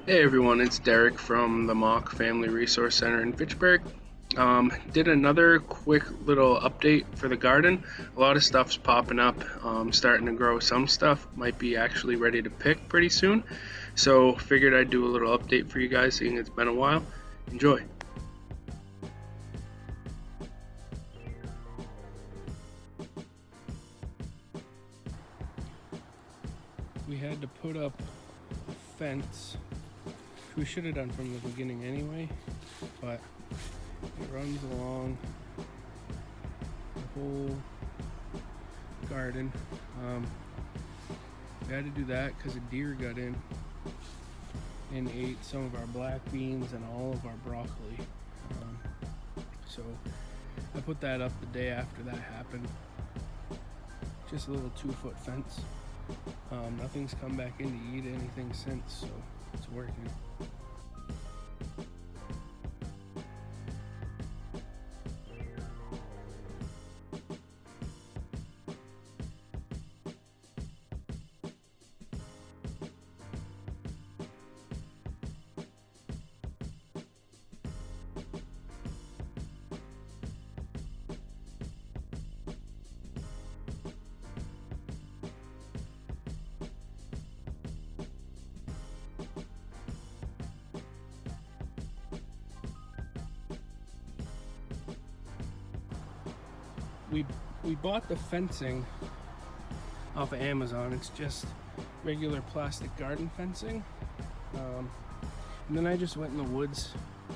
Hey everyone, it's Derek from the Mock Family Resource Center in Fitchburg. Did another quick little update for the garden. A lot of stuff's popping up, starting to grow. Some stuff might be actually ready to pick pretty soon. So figured I'd do a little update for you guys, seeing it's been a while. Enjoy. We had to put up a fence, which we should have done from the beginning anyway, but it runs along the whole garden. We had to do that because a deer got in and ate some of our black beans and all of our broccoli. So I put that up the day after that happened. Just a little 2-foot fence. Nothing's come back in to eat anything since, so it's working. We bought the fencing off of Amazon. It's just regular plastic garden fencing. And then I just went in the woods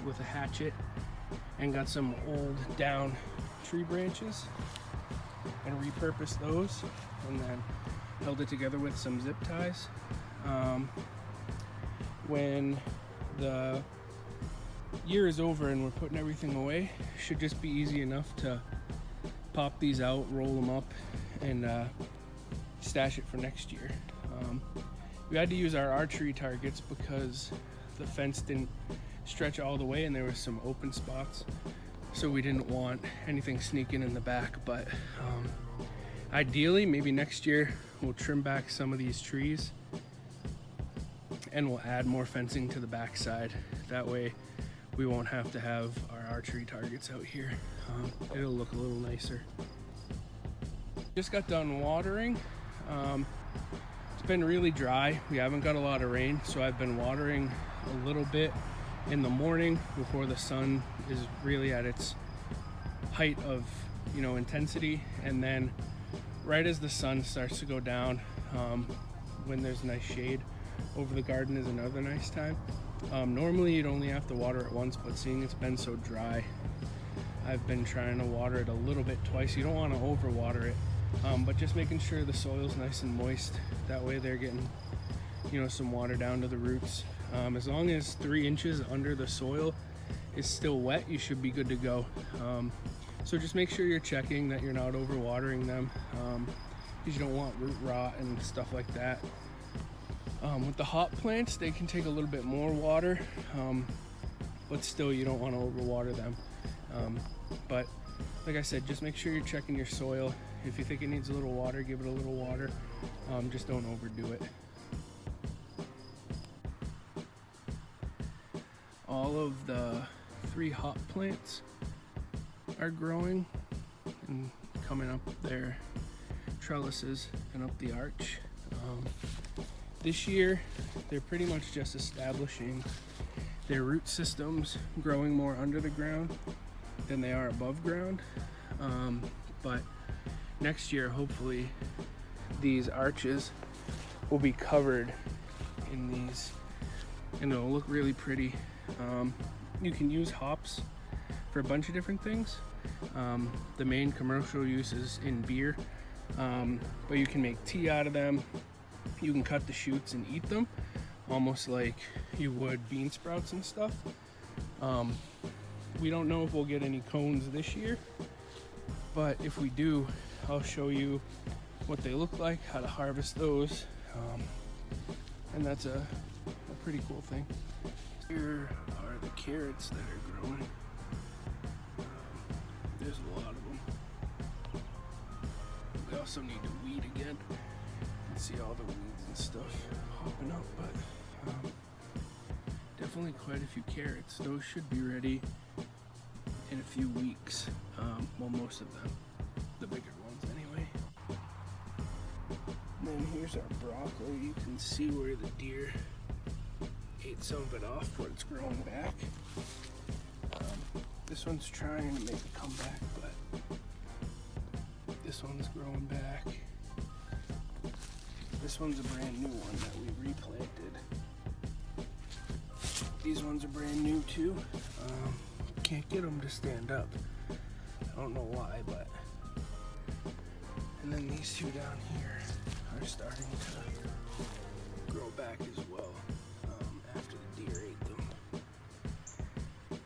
with a hatchet and got some old down tree branches and repurposed those, and then held it together with some zip ties. When the year is over and we're putting everything away, it should just be easy enough to pop these out, roll them up, and stash it for next year. We had to use our archery targets because the fence didn't stretch all the way and there was some open spots, so we didn't want anything sneaking in the back. But ideally, maybe next year we'll trim back some of these trees and we'll add more fencing to the back side. That way we won't have to have our archery targets out here. It'll look a little nicer. Just got done watering. It's been really dry. We haven't got a lot of rain, so I've been watering a little bit in the morning before the sun is really at its height of, intensity, and then right as the sun starts to go down, when there's nice shade over the garden is another nice time. Normally you'd only have to water it once, but seeing it's been so dry, I've been trying to water it a little bit twice. You don't want to overwater it, but just making sure the soil's nice and moist. That way they're getting, some water down to the roots. As long as 3 inches under the soil is still wet, you should be good to go. So just make sure you're checking that you're not overwatering them, because you don't want root rot and stuff like that. With the hop plants, they can take a little bit more water, but still you don't want to overwater them. But like I said, just make sure you're checking your soil. If you think it needs a little water, give it a little water. Just don't overdo it. All of the 3 hop plants are growing and coming up their trellises and up the arch. This year, they're pretty much just establishing their root systems, growing more under the ground than they are above ground. But next year, hopefully, these arches will be covered in these, and it'll look really pretty. You can use hops for a bunch of different things. The main commercial use is in beer, but you can make tea out of them. You can cut the shoots and eat them, almost like you would bean sprouts and stuff. We don't know if we'll get any cones this year, but if we do, I'll show you what they look like, how to harvest those, and that's a pretty cool thing. Here are the carrots that are growing. There's a lot of them. We also need to weed again. See all the weeds and stuff hopping up, but definitely quite a few carrots. Those should be ready in a few weeks. Well, most of them, the bigger ones anyway. And then here's our broccoli. You can see where the deer ate some of it off, but it's growing back. This one's trying to make a comeback, but this one's growing back. This one's a brand new one that we replanted. These ones are brand new too. Can't get them to stand up. I don't know why, but. And then these two down here are starting to grow back as well after the deer ate them.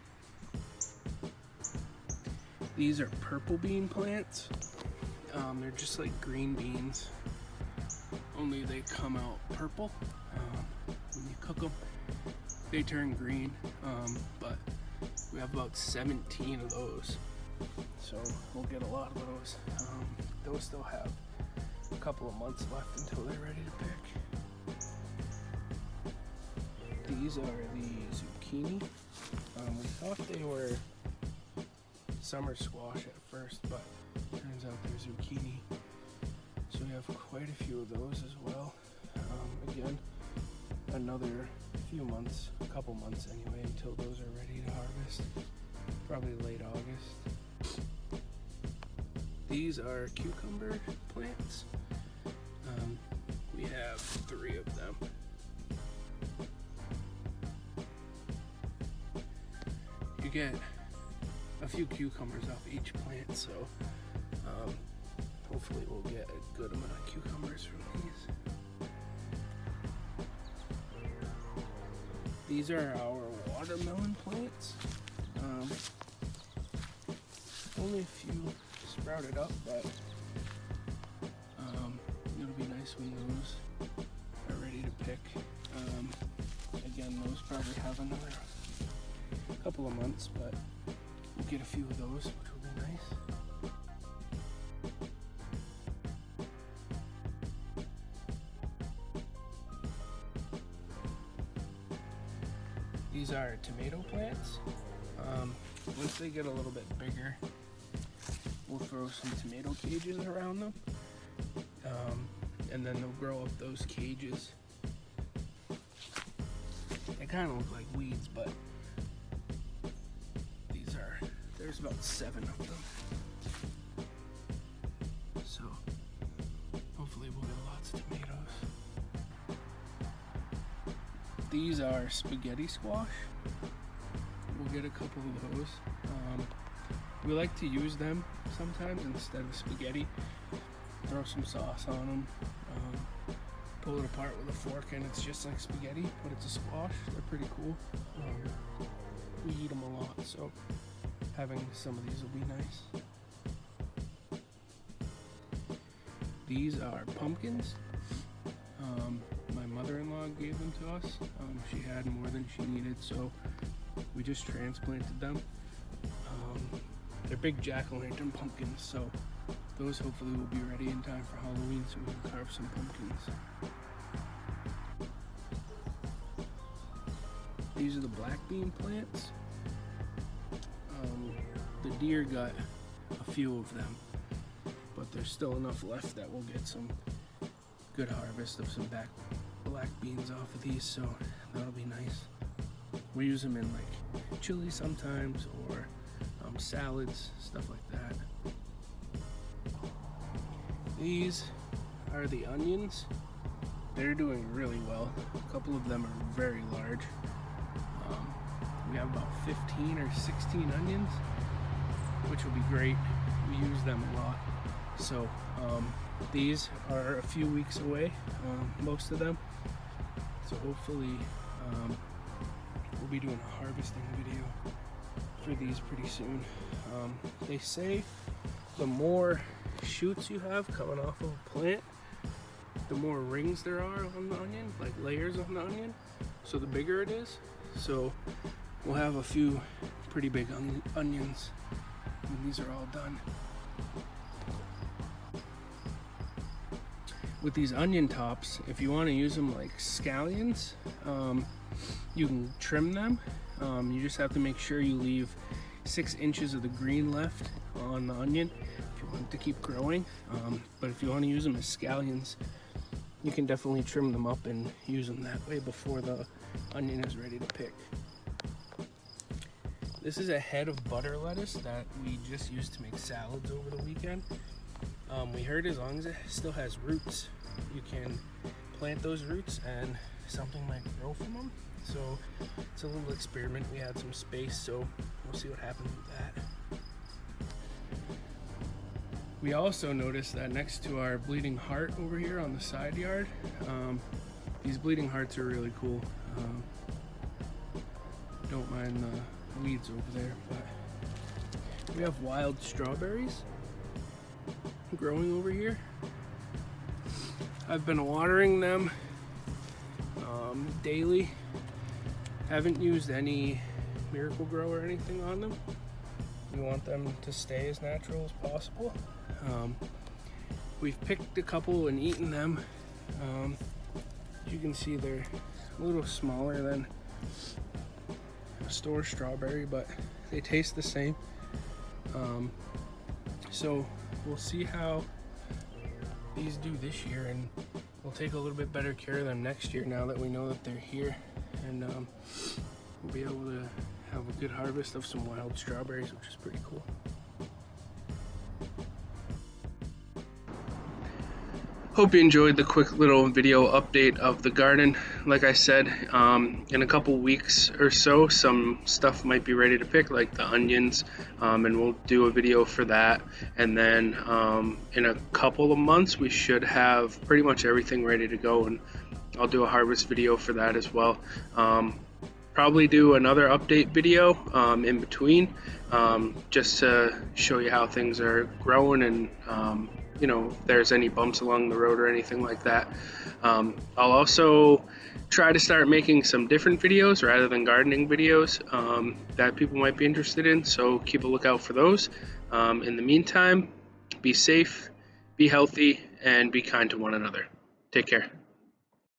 These are purple bean plants. They're just like green beans, only they come out purple. When you cook them, they turn green, but we have about 17 of those, so we'll get a lot of those. Those still have a couple of months left until they're ready to pick. These are the zucchini. We thought they were summer squash at first, but turns out they're zucchini. So we have quite a few of those as well. Again, another few months, a couple months anyway, until those are ready to harvest. Probably late August. These are cucumber plants. We have 3 of them. You get a few cucumbers off each plant, so hopefully we'll get a good amount of cucumbers from these. These are our watermelon plants. Only a few sprouted up, but it'll be nice when those are ready to pick. Again, those probably have another couple of months, but we'll get a few of those, which will be nice. These are tomato plants. Once they get a little bit bigger, we'll throw some tomato cages around them, and then they'll grow up those cages. They kind of look like weeds, but there's about 7 of them. So hopefully we'll get lots of tomatoes. These are spaghetti squash. We'll get a couple of those. We like to use them sometimes instead of spaghetti. Throw some sauce on them. Pull it apart with a fork and it's just like spaghetti, but it's a squash. They're pretty cool. We eat them a lot, so having some of these will be nice. These are pumpkins. My mother-in-law gave them to us. She had more than she needed, so we just transplanted them. They're big jack-o'-lantern pumpkins, so those hopefully will be ready in time for Halloween so we can carve some pumpkins. These are the black bean plants. The deer got a few of them, but there's still enough left that we'll get some good harvest of some black beans off of these, so that'll be nice. We use them in like chili sometimes, or salads, stuff like that. These are the onions. They're doing really well. A couple of them are very large. We have about 15 or 16 onions, which will be great. We use them a lot. So these are a few weeks away, most of them. So hopefully we'll be doing a harvesting video for these pretty soon. They say the more shoots you have coming off of a plant, the more rings there are on the onion, like layers on the onion, so the bigger it is. So we'll have a few pretty big onions when these are all done. with these onion tops, if you want to use them like scallions, you can trim them. You just have to make sure you leave 6 inches of the green left on the onion if you want it to keep growing. But if you want to use them as scallions, you can definitely trim them up and use them that way before the onion is ready to pick. This is a head of butter lettuce that we just used to make salads over the weekend. We heard as long as it still has roots, you can plant those roots and something might grow from them. So it's a little experiment. We had some space, so we'll see what happens with that. We also noticed that next to our bleeding heart over here on the side yard, these bleeding hearts are really cool. Don't mind the weeds over there, but we have wild strawberries growing over here. I've been watering them daily. Haven't used any Miracle-Gro or anything on them. We want them to stay as natural as possible. We've picked a couple and eaten them. As you can see, they're a little smaller than a store strawberry, but they taste the same. So we'll see how these do this year, and we'll take a little bit better care of them next year now that we know that they're here, and we'll be able to have a good harvest of some wild strawberries, which is pretty cool. Hope you enjoyed the quick little video update of the garden. Like I said, in a couple weeks or so, some stuff might be ready to pick, like the onions, and we'll do a video for that. And then in a couple of months, we should have pretty much everything ready to go, and I'll do a harvest video for that as well. Probably do another update video in between, just to show you how things are growing, and you know, if there's any bumps along the road or anything like that. I'll also try to start making some different videos rather than gardening videos that people might be interested in, so keep a lookout for those. In the meantime, be safe, be healthy, and be kind to one another. Take care.